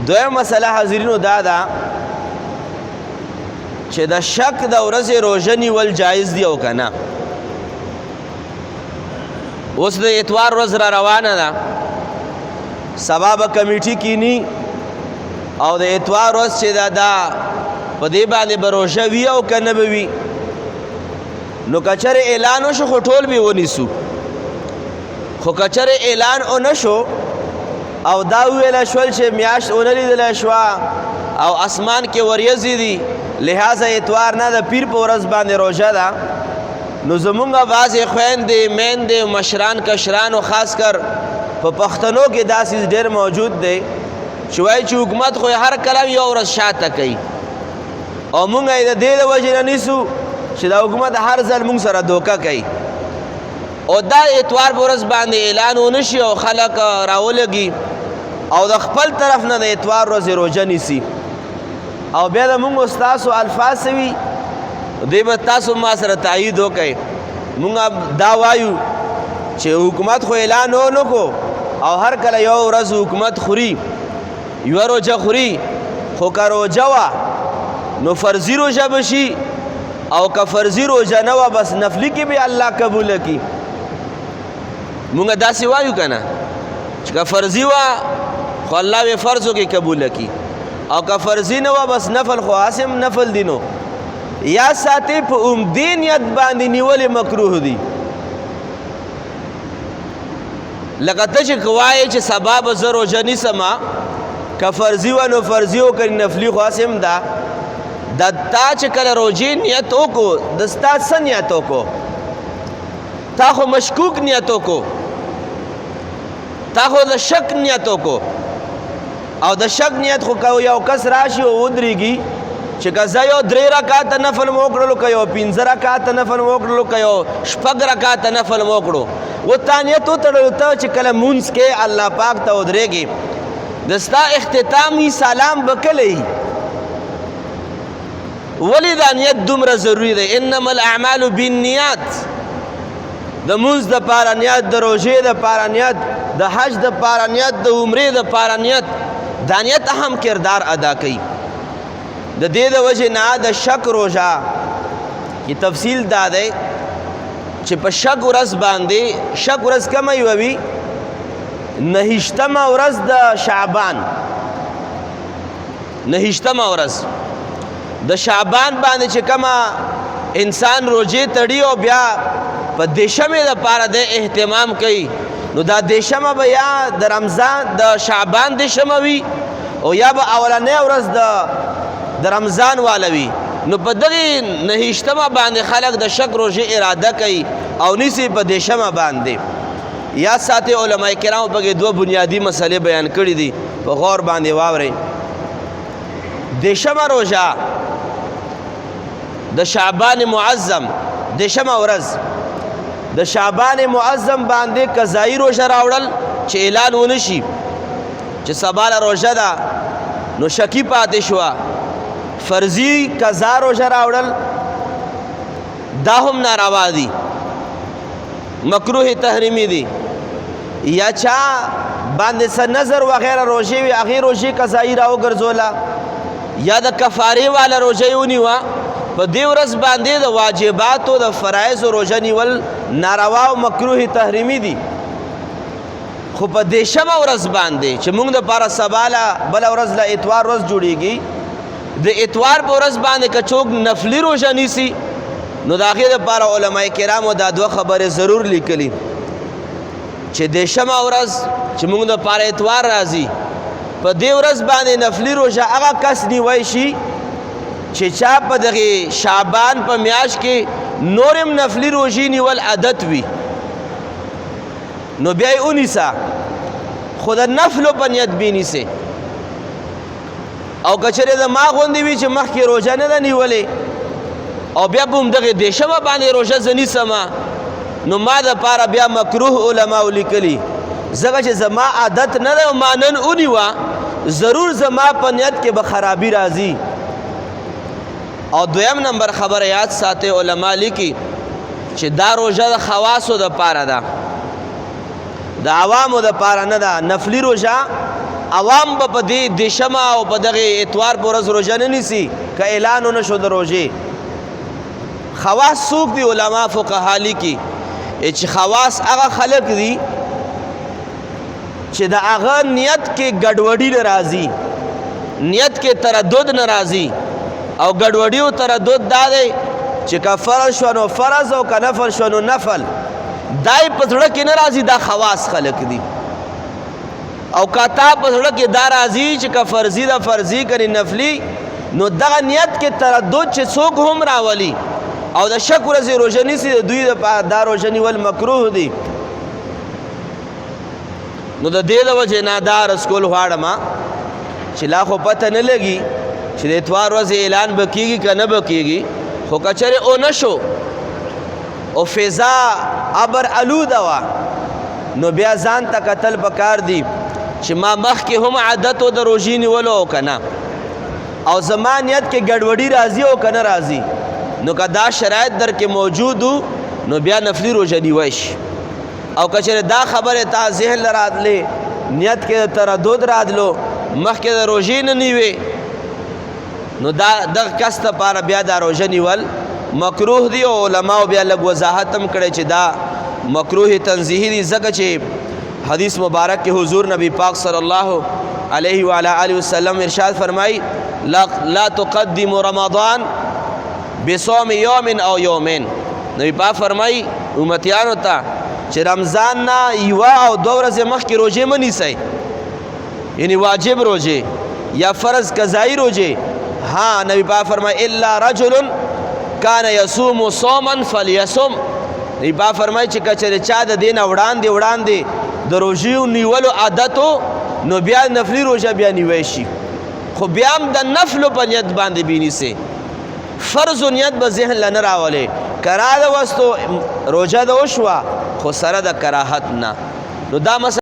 دویم مسله حاضرینو دا ده چې د شک د ورځې روژه نیول جایز دی او که نه. اوس د اتوار ورځ را روانه ده، سبا به کمیټي کینی او د اتوار ورځ چې دا په دې باندې به روژه وي او که نه به وي. نو که چېرې اعلان وشو خو ټول به ونیسو، خو که چېرې اعلان ونه شو او دا وویله شول چې میاشت ونه لیدلی شوه او اسمان کې وریځې دي، لہذا اتوار نه د پیر په ورځ باندې روژه ده، نو زمونږ بعضې خویندې میندې مشران کشران او خاص کر په پښتنو کې دا څیز ډېر موجود دی چې وایي چې حکومت خو هر کله یو ورځ شاته کوي او مونږ یې د دې د وجې نه نیسو چې دا حکومت هر ځل مونږ سره دوکه کوي او دا اتوار په ورځ باندې اعلان ونه شي او خلک راولګي او د خپل طرف نه د اتوار ورځې روژه نیسي او بیا د مونږ ستاسو الفاظ وي دی به تاسو ما سره تایید وکئ. مونږ دا وایو چې حکومت خو اعلان ونه کو او هر کله یو ورځ حکومت خوري یوه روژه خوري، خو که روژه وه نو فرضي روژه به شي او که فرضي روژه نه وه بس نفلي کې به الله قبوله کړي. مونږ داسې وایو که نه چې که فرضي وه خو الله به فرض وکړي قبوله کړي او که فرضي نه وه بس نفل خو هسې نفل دي. نو یا ساتي په عمدي نیت باندې نیولې مکروه دي، لکه ته چې وایې چې سبا به زه روژه نیسمه، که فرضي وه نو فرضي وکړي، نفلي خو هسې هم ده. د تا چې کله روژې نیت وکړو د ستا څه نیت وکړو؟ تا خو مشکوک نیت وکړو، تا خو د شک نیت وکړو او د شک نیت خو که یو کس راشي او ودرېږي چې که زه یو 3 رکعاته نفل مو وکړلو، که یو 15 رکعاته نفل مو وکړلو، که یو 6 رکعاته نفل مو وکړو، و تا نیت وتړلو ته چې کله مونځ کې الله پاک ته ودرېږي د ستا اختتامي سلام به کله وي؟ ولې دا نیت دومره ضروري دی؟ انما الاعمال بالنیات. د مونځ دپاره نیت، د روژې دپاره نیت، د حج دپاره نیت، د عمرې دپاره نیت، دا نیت اهم کردار ادا کوي. د دې د وجې نه د شک روژه کی تفصیل دا دی چې په شک ورځ باندې، شک ورځ کومه یوه وي؟ 29مه ورځ د شعبان، 29مه ورځ د شعبان باندې چې کومه انسان روژې تړي او بیا په دیشمې دپاره د اهتمام کوي، نو دا دیشمه به یا د رمضان د شعبان دیشمه وي او یا به اولنۍ ورځ د رمضان والا وي. نو په دغې 29مه باندې خلک د شک روژې اراده کوي او نیسي په دیشمه باندې. یا ساتي علماء کرامو پکې 2 بنیادی مسلې بیان کړي دي، په غور باندې واورئ. دیشمه روژه د شعبان معظم، دیشمه ورځ د شعبان معظم باندې قضایي روژه راوړل چې اعلان ونه شي چې سبا له روژه ده نو شکی پاتې شوه، فرضي قضا روژه راوړل دا هم ناروا دي، مکروه تحریمي دي. یا چا باندې څه نظر وغیره روژې وي هغې روژې قضایي راوګرځوله، یا د کفارې والا روژه یې ونیوه، په دې ورځ باندې د واجباتو د فرایضو روژه نیول ناروا او مکروه تحریمي دي. خو په دیشمه ورځ باندې چې موږ دپاره سبا بله ورځ له اتوار ورځ جوړیږي، د اتوار په ورځ باندې که څوک نفلي روژه نیسي نو د هغې دپاره علماء کرامو دا 2 خبرې ضرور لیکلي چې دیشمه ورځ چې موږ دپاره اتوار راځي، په دې ورځ باندې نفلي روژه هغه کس نیوی شي چې چا په دغې شعبان په میاشت کې نور هم نفلي روژې نیول عادت وي، نو بیا یې ونیسه، خو د نفلو په نیت بې نیسې. او که چېرې د ما غوندې وي چې مخکې روژه نه ده نیولې او بیا به همدغې دیشمه باندې روژه زه نیسمه، نو ما دپاره بیا مکروه علماو لیکلي، ځکه چې زما عادت نه ده او ما نن ونیوه، ضرور زما په نیت کې به خرابي راځي. او 2م نمبر خبره یاد ساتئ، علما لیکي چې دا روژه د خواصو دپاره ده، د عوامو دپاره نه ده. نفلي روژه عوام به په دې دشمه او په دغه اتوار په ورځ روژه نه نیسي که اعلان ونه شو د روژې. خواص څوک دي؟ علما فقها لیکي چې خواص هغه خلق دي چې د هغه نیت کې ګډوډي نه راځي، نیت کې تردد نه راځي. او ګډوډي او تردد دا دی چې که فرض شو نو فرض او که نفل شو نو نفل، دای په زړه کې نه راځي. دا خواص خلق دي. او که تا په زړه کې دا راځي چې که فرضي ده فرضي کني نفلي، نو دغه نیت کې تردد چې څوک هم راولي او د شک ورځې روژه نیسي، د دوی دپاره دا روژه نیول مکروه دي. نو د دې د وجې نه دا عرض کول غواړم چې لا خو پته نه لګي چې د اتوار ورځې اعلان به کېږي که نه به کېږي. خو که چېرې او نه شو او فضا ابر آلوده وه، نو بیا ځان ته کتل پکار دي چې ما مخکې هم عادت و د روژې نیولو او که نه، او زما نیت کې ګډوډي راځي او که نه راځي. نو که دا شرایط در کې موجود و نو بیا نفلي روژه نیوی شي. او که چېرې دا خبرې تا ذهن له راتلې، نیت کې تردد راتلو، مخکې د روژې نه نیوې، نو دغه کس دپاره بیا دا روژه نیول مکروه دي. او علماو بیا لږ وضاحت هم کړی چې دا مکروه تنزیهي دي، ځکه چې حدیث مبارک کې حضور نبی پاک صلی الله علیه وعلی آله وسلم ارشاد فرمائی لا تقدم رمضان بصوم یوم او یومین. نبی پاک فرمائی امتیانو ته چې رمضان نه یوه او دوه ورځې مخکې روژې مه نیسئ، یعنی واجب روژې یا فرض قضایي روژې. ها نبی پاک فرمائی الا رجل کان یصوم صوما فلیصم. نبی پاک فرمائی چې که چېرې چا د دې نه وړاندې د روژې نیولو عادت و، نو بیا نفلي روژه بیا نیوی شي. خو بیا هم د نفلو په نیت باندې بینیسئ، فرض و نیت به ذهن له نه راولئ. کرا د وستو روژه د وشوه خو سره د کراهت نه. نو دا